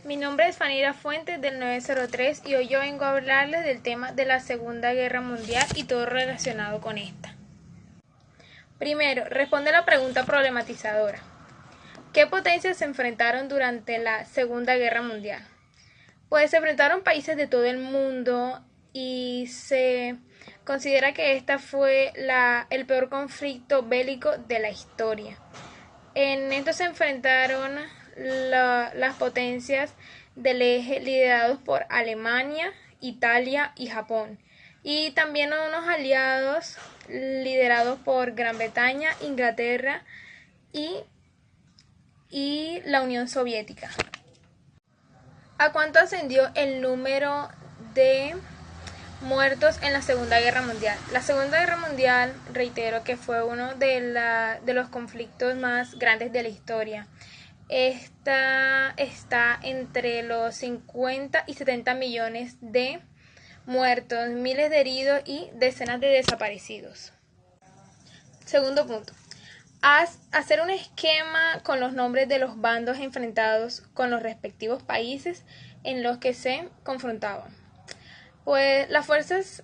Mi nombre es Fanira Fuentes del 903 y hoy yo vengo a hablarles del tema de la Segunda Guerra Mundial y todo relacionado con esta. Primero, responde la pregunta problematizadora. ¿Qué potencias se enfrentaron durante la Segunda Guerra Mundial? Pues se enfrentaron países de todo el mundo y se considera que esta fue el peor conflicto bélico de la historia. En esto se enfrentaron las potencias del eje liderados por Alemania, Italia y Japón, y también unos aliados liderados por Gran Bretaña, Inglaterra y la Unión Soviética. ¿A cuánto ascendió el número de muertos en la Segunda Guerra Mundial? La Segunda Guerra Mundial, reitero que fue uno de los conflictos más grandes de la historia. Esta está entre los 50 y 70 millones de muertos, miles de heridos y decenas de desaparecidos. Segundo punto. Hacer un esquema con los nombres de los bandos enfrentados con los respectivos países en los que se confrontaban. Pues las fuerzas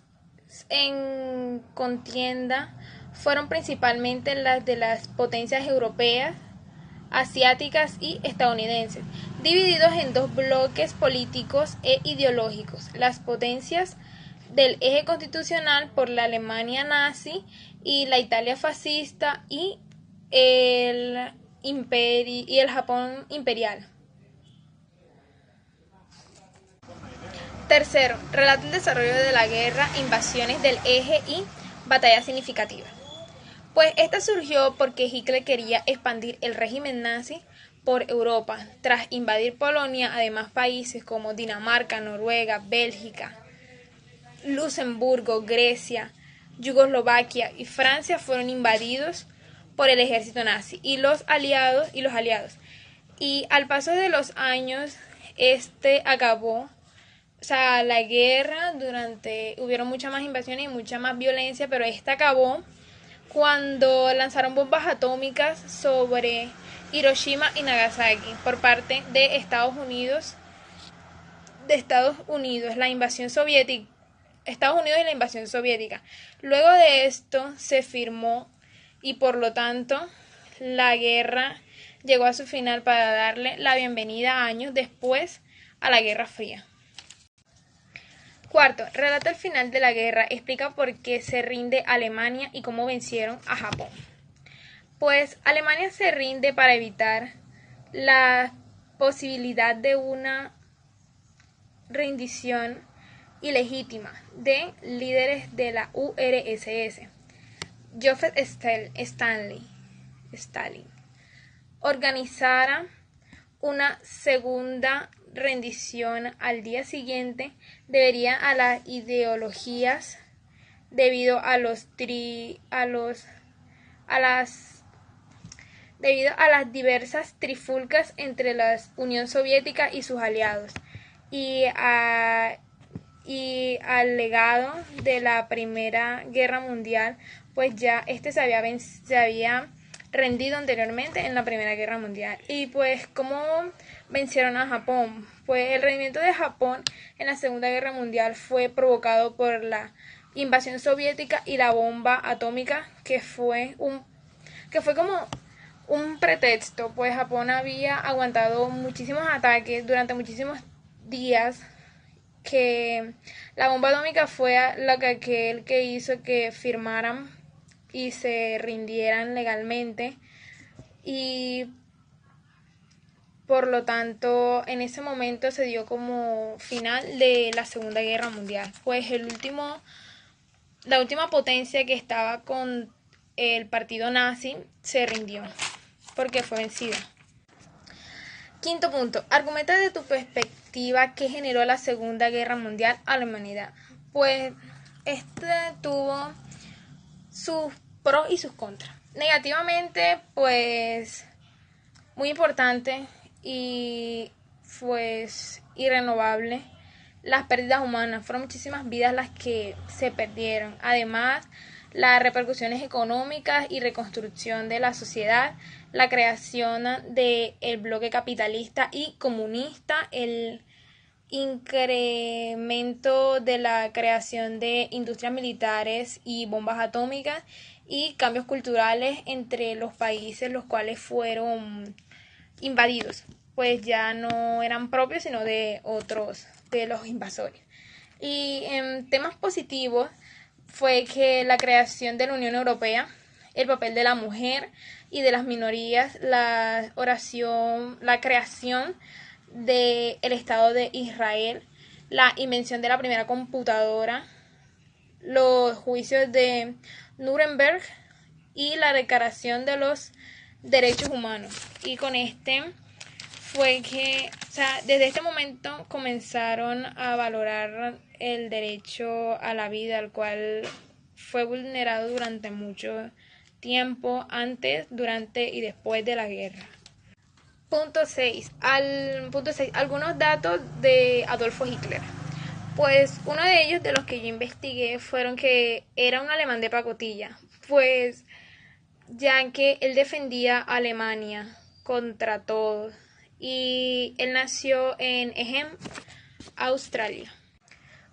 en contienda fueron principalmente las de las potencias europeas, asiáticas y estadounidenses, divididos en dos bloques políticos e ideológicos: las potencias del eje constitucional por la Alemania nazi y la Italia fascista y el Japón imperial. Tercero, relata el desarrollo de la guerra, invasiones del eje y batallas significativas. Pues esta surgió porque Hitler quería expandir el régimen nazi por Europa, tras invadir Polonia. Además, países como Dinamarca, Noruega, Bélgica, Luxemburgo, Grecia, Yugoslavia y Francia fueron invadidos por el ejército nazi y los aliados. Y al paso de los años, acabó. La guerra hubieron muchas más invasiones y mucha más violencia, pero esta acabó cuando lanzaron bombas atómicas sobre Hiroshima y Nagasaki por parte de Estados Unidos, la invasión soviética. Estados Unidos y la invasión soviética. Luego de esto se firmó y por lo tanto la guerra llegó a su final para darle la bienvenida años después a la Guerra Fría. Cuarto, relata el final de la guerra, explica por qué se rinde Alemania y cómo vencieron a Japón. Pues Alemania se rinde para evitar la posibilidad de una rendición ilegítima de líderes de la URSS. Joseph Stalin organizara una segunda rendición al día siguiente debería a las ideologías debido a las diversas trifulcas entre la Unión Soviética y sus aliados y al legado de la Primera Guerra Mundial, pues ya se había rendido anteriormente en la Primera Guerra Mundial. Y pues, ¿cómo vencieron a Japón? Pues el rendimiento de Japón en la Segunda Guerra Mundial fue provocado por la invasión soviética y la bomba atómica, que fue como un pretexto, pues Japón había aguantado muchísimos ataques durante muchísimos días, que la bomba atómica fue aquel que hizo que firmaran y se rindieran legalmente, y por lo tanto en ese momento se dio como final de la Segunda Guerra Mundial. Pues la última potencia que estaba con el partido nazi se rindió porque fue vencida. Quinto punto, argumenta de tu perspectiva qué generó la Segunda Guerra Mundial a la humanidad. Pues tuvo sus pros y sus contras. Negativamente, pues muy importante y pues irrenovable, las pérdidas humanas. Fueron muchísimas vidas las que se perdieron. Además, las repercusiones económicas y reconstrucción de la sociedad, la creación del bloque capitalista y comunista, el incremento de la creación de industrias militares y bombas atómicas y cambios culturales entre los países los cuales fueron invadidos, pues ya no eran propios sino de otros, de los invasores. Y en temas positivos fue que la creación de la Unión Europea, el papel de la mujer y de las minorías, la creación del Estado de Israel, la invención de la primera computadora, los juicios de Nuremberg y la Declaración de los Derechos Humanos. Y con fue que, desde este momento comenzaron a valorar el derecho a la vida, el cual fue vulnerado durante mucho tiempo, antes, durante y después de la guerra. Punto 6. Algunos datos de Adolfo Hitler. Pues uno de ellos, de los que yo investigué, fueron que era un alemán de pacotilla, pues ya que él defendía a Alemania contra todos, y él nació en Ehem, Australia.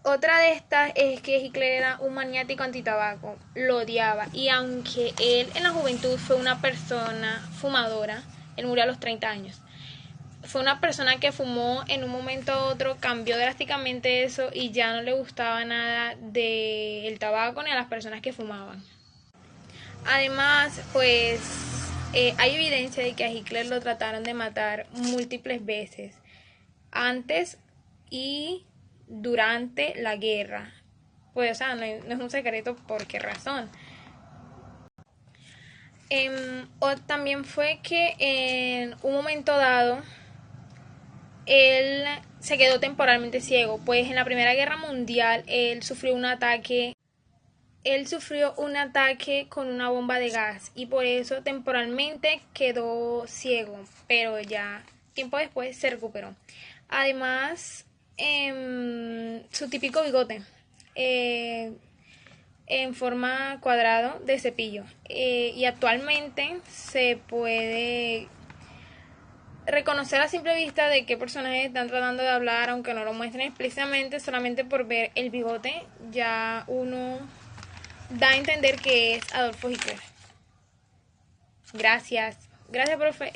Otra de estas es que Hitler era un maniático antitabaco, lo odiaba, y aunque él en la juventud fue una persona fumadora, él murió a los 30 años. Fue una persona que fumó en un momento a otro, cambió drásticamente eso y ya no le gustaba nada del tabaco ni a las personas que fumaban. Además, pues hay evidencia de que a Hitler lo trataron de matar múltiples veces, antes y durante la guerra. Pues, no es un secreto por qué razón. También fue que en un momento dado él se quedó temporalmente ciego, pues en la Primera Guerra Mundial él sufrió un ataque con una bomba de gas y por eso temporalmente quedó ciego, pero ya tiempo después se recuperó. Además, su típico bigote en forma cuadrado de cepillo, y actualmente se puede reconocer a simple vista de qué personajes están tratando de hablar, aunque no lo muestren explícitamente. Solamente por ver el bigote ya uno da a entender que es Adolfo Hitler. Gracias, profe.